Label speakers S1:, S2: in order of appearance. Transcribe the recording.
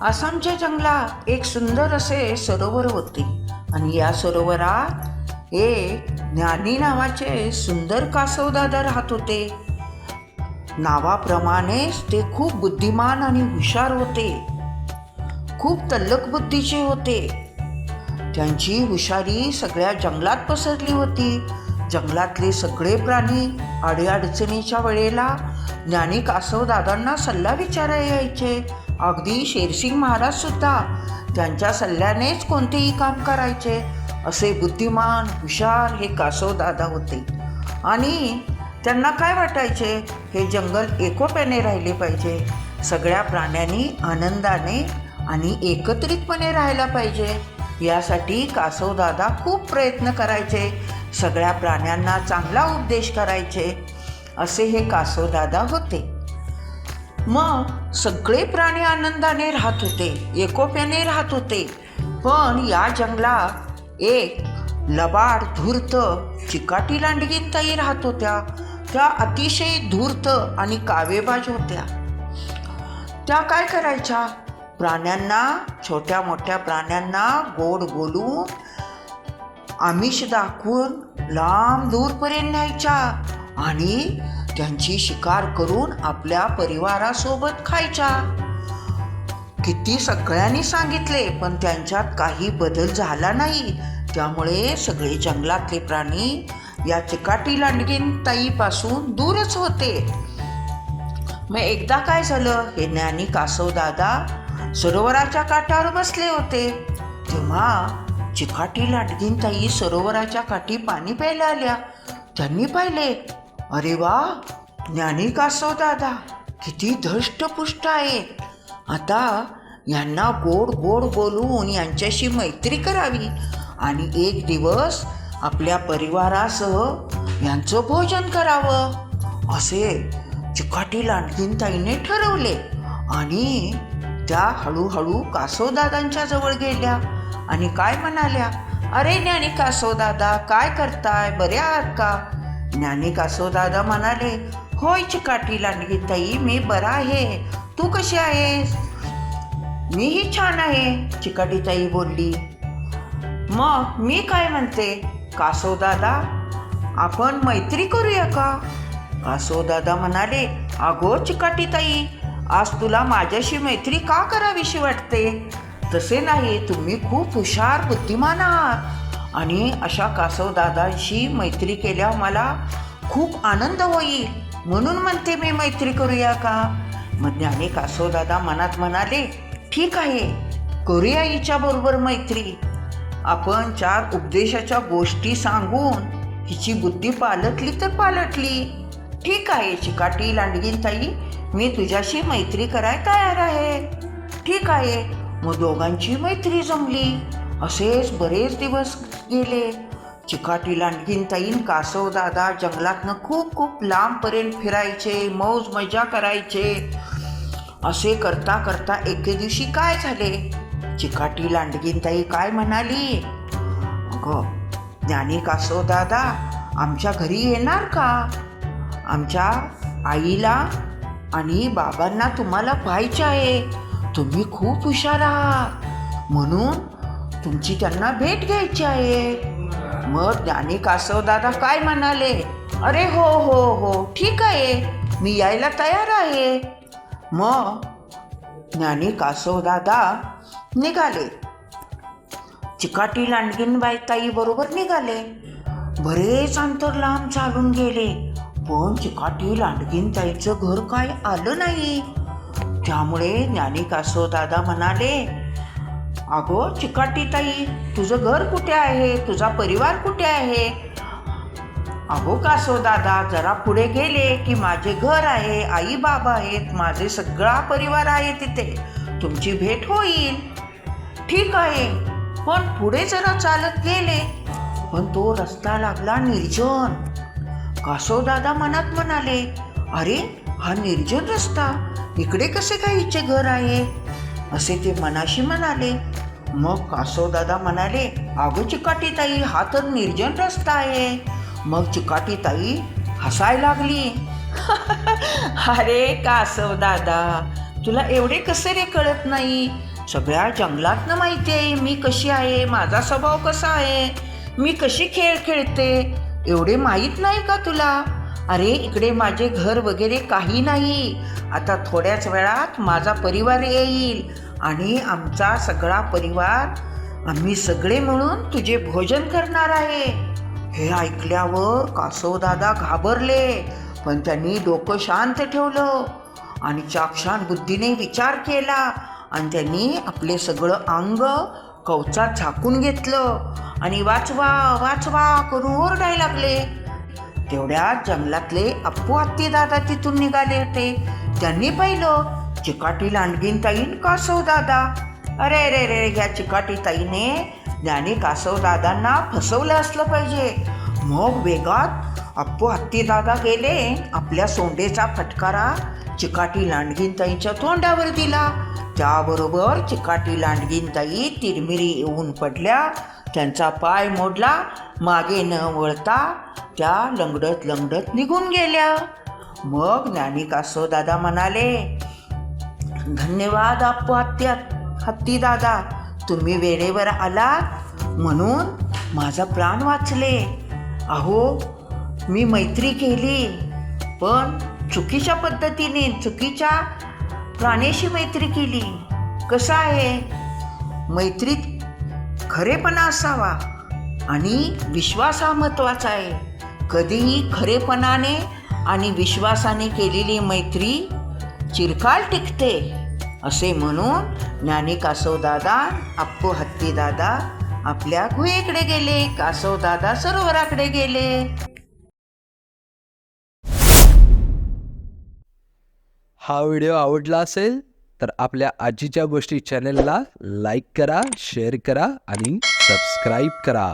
S1: आसामच्या जंगलात एक सुंदर असे सरोवर होते आणि या सरोवरात एक ज्ञानी नावाचे सुंदर कासवदादा राहत होते. नावाप्रमाणेच ते खूप बुद्धिमान आणि हुशार होते. खूप तल्लख बुद्धीचे होते. त्यांची हुशारी सगळ्या जंगलात पसरली होती. जंगलातले सगळे प्राणी अडीअडचणीच्या वेळेला ज्ञानी कासवदादांना सल्ला विचारायला यायचे. अगदी शेरसिंग महाराज सुद्धा त्यांच्या सल्ल्यानेच कोणतेही काम करायचे. असे बुद्धिमान हुशार हे कासवदादा होते. आणि त्यांना काय वाटायचे, हे जंगल एकोप्याने राहिले पाहिजे. सगळ्या प्राण्यांनी आनंदाने आणि एकत्रितपणे राहायला पाहिजे. यासाठी कासवदादा खूप प्रयत्न करायचे. सगळ्या प्राण्यांना चांगला उपदेश करायचे. असे हे कासवदादा होते. मग सगळे प्राणी आनंदाने राहत होते, एकोप्याने राहत होते. पण या जंगलात एक लबाड धूर्त चिकाटी लांडगीनताई राहत होत्या. त्या अतिशय धूर्त आणि कावेबाज होत्या. त्या काय करायच्या, प्राण्यांना, छोट्या मोठ्या प्राण्यांना गोड बोलून, आमिष दाखवून लांब दूरपर्यंत न्यायच्या आणि त्यांची शिकार करून आपल्या परिवारासोबत खायच्या. किती सगळ्यांनी सांगितले पण त्यांच्यात काही बदल झाला नाही. त्यामुळे सगळे जंगलातले प्राणी या चिकाटी लांडगीनताईपासून दूरच होते. मग एकदा काय झालं, हे ज्ञानी कासवदादा सरोवराच्या काठावर बसले होते. तेव्हा चिकाटी लांडगीनताई सरोवराच्या काठी पाणी प्यायला आल्या. त्यांनी पाहिले, अरे वा, ज्ञानी कासवदादा किती धष्टपुष्ट आहेत. आता यांना गोड गोड बोलून यांच्याशी मैत्री करावी आणि एक दिवस आपल्या परिवारासह यांचं भोजन करावं, असे चिकाटी लांडगीनताईने ठरवले. आणि त्या हळूहळू कासवदादांच्या जवळ गेल्या आणि काय म्हणाल्या, अरे ज्ञानी कासवदादा, काय करताय, बरे आहात का? ज्ञानी कासवदादा म्हणाले, होय चिकाटी लांडगीनताई, मी बरा आहे. तू कशी आहेस? मीही छान आहे, चिकाटीताई बोलली. मग मी काय म्हणते, कासवदादा, आपण मैत्री करूया का? कासवदादा म्हणाले, अगो चिकाटीताई, आज तुला माझ्याशी मैत्री का करावीशी वाटते? तसे नाही, तुम्ही खूप हुशार बुद्धिमान आहात आणि अशा कासवदादांशी मैत्री केल्यावर मला खूप आनंद होईल, म्हणून म्हणते मी, मैत्री करूया का? मग ज्ञानी कासवदादा मनात म्हणाले, ठीक आहे, करूया हिच्या बरोबर मैत्री. आपण 4 उपदेशाच्या गोष्टी सांगून हिची बुद्धी पालटली तर पालटली. ठीक आहे चिकाटी लांडगीनताई, मी तुझ्याशी मैत्री करायला तयार आहे. ठीक आहे. मग दोघांची मैत्री जमली. असेच बरेच दिवस गेले. चिकाटी लांडगीनताई कासवदादा जंगलातनं खूप खूप लांबपर्यंत फिरायचे, मौज मजा करायचे. असे करता करता एके दिवशी काय झाले, चिकाटी लांडगीनताई काय म्हणाली, अगं ज्ञानी कासवदादा, आमच्या घरी येणार का? आमच्या आईला आणि बाबांना तुम्हाला पाहायचे आहे. तुम्ही खूप हुशार आहात, म्हणून तुमची त्यांना भेट घ्यायची आहे. मग ज्ञानी कासवदादा काय म्हणाले, अरे हो हो हो, ठीक आहे, मी यायला तयार आहे. मग ज्ञानी कासवदादा निघाले. चिकाटी लांडगीनताई बरोबर निघाले. बरेच अंतर लांब चालून गेले, पण चिकाटी लांडगीनताईचं घर काय आलं नाही. त्यामुळे ज्ञानी कासवदादा म्हणाले, अगो चिकाटीताई, तुझं घर कुठे आहे? तुझा परिवार कुठे आहे? अगो कासवदादा, जरा पुढे गेले की माझे घर आहे, आई बाबा आहेत, माझे सगळा परिवार आहे तिथे, तुमची भेट होईल. ठीक आहे. पण पुढे जरा चालत गेले, पण तो रस्ता लागला निर्जन. कासवदादा मनात म्हणाले, अरे हा निर्जन रस्ता, इकडे कसे काय हिचे घर आहे? असे ते मनाशी म्हणाले. मग कासवदादा म्हणाले, अगं चिकाटीताई, हा तर निर्जन रस्ता आहे. मग चिकाटीताई हसायला लागली. अरे कासवदादा, तुला एवढे कसे रे कळत नाही? सगळ्या जंगलातनं माहिती आहे मी कशी आहे, माझा स्वभाव कसा आहे, मी कशी खेळ खेळते, एवढे माहीत नाही का तुला? अरे इकडे माझे घर वगैरे काही नाही. आता थोड्याच वेळात माझा परिवार येईल आणि आमचा सगळा परिवार, आम्ही सगळे मिळून तुझे भोजन करणार आहे. हे ऐकल्यावर कासवदादा घाबरले, पण त्यांनी डोकं शांत ठेवलं आणि चाक्षान बुद्धीने विचार केला आणि त्यांनी आपले सगळं अंग कवचात झाकून घेतलं आणि वाचवा वाचवा करून ओरडायला लागले. तेवढ्यात जंगलातले अप्पू हत्ती दादा तिथून निघाले होते. त्यांनी पाहिलं चिकाटी लांडगीनताईन कासवदादा. अरे रे रे, ह्या चिकाटी ताईने ज्ञानी कासवदादांना फसवलं असलं पाहिजे. मग वेगात अप्पू हत्ती दादा गेले, आपल्या सोंडेचा फटकारा चिकाटी लांडगीनताईच्या तोंडावर दिला. त्याबरोबर चिकाटी लांडगीनताई तिरमिरी येऊन पडल्या, त्यांचा पाय मोडला, मागे न वळता त्या लंगडत लंगडत निघून गेल्या. मग ज्ञानी कासवदादा म्हणाले, धन्यवाद अप्पू हत्ती दादा, तुम्ही वेळेवर आलात म्हणून माझा प्राण वाचले. अहो मी मैत्री केली, पण चुकीच्या पद्धतीने, चुकीच्या प्राण्याशी मैत्री केली. कसं आहे, मैत्रीत खरेपणा असावा आणि विश्वास हा महत्त्वाचा आहे. कधीही खरेपणाने आणि विश्वासाने केलेली मैत्री चिरकाल टिकते. असे म्हणून ज्ञानी कासवदादा अप्पू हत्ती दादा आपल्या गुहेकडे गेले, कासवदादा सरोवराकडे गेले.
S2: हा व्हिडिओ आवडला असेल तर आपल्या आजीच्या गोष्टी चॅनलला लाईक करा, शेअर करा आणि सबस्क्राईब करा.